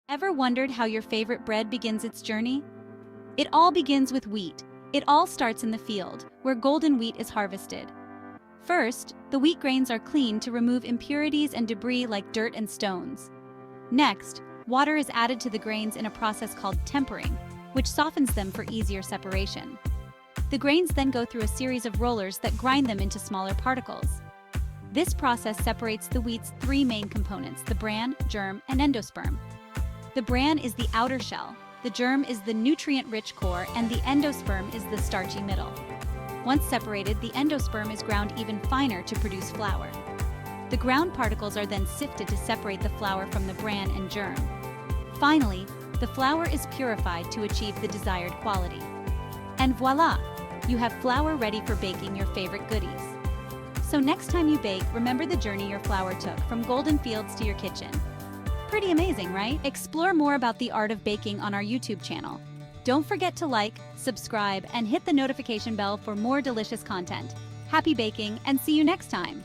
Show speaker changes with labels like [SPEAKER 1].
[SPEAKER 1] Ever wondered how your favorite bread begins its journey? It all begins with wheat. It all starts in the field, where golden wheat is harvested. First, the wheat grains are cleaned to remove impurities and debris like dirt and stones. Next, water is added to the grains in a process called tempering, which softens them for easier separation. The grains then go through a series of rollers that grind them into smaller particles. This process separates the wheat's three main components: the bran, germ, and endosperm. The bran is the outer shell, the germ is the nutrient-rich core, and the endosperm is the starchy middle. Once separated, the endosperm is ground even finer to produce flour. The ground particles are then sifted to separate the flour from the bran and germ. Finally, the flour is purified to achieve the desired quality. And voila! You have flour ready for baking your favorite goodies. So next time you bake, remember the journey your flour took from golden fields to your kitchen. Pretty amazing, right? Explore more about the art of baking on our YouTube channel. Don't forget to like, subscribe, and hit the notification bell for more delicious content. Happy baking, and see you next time!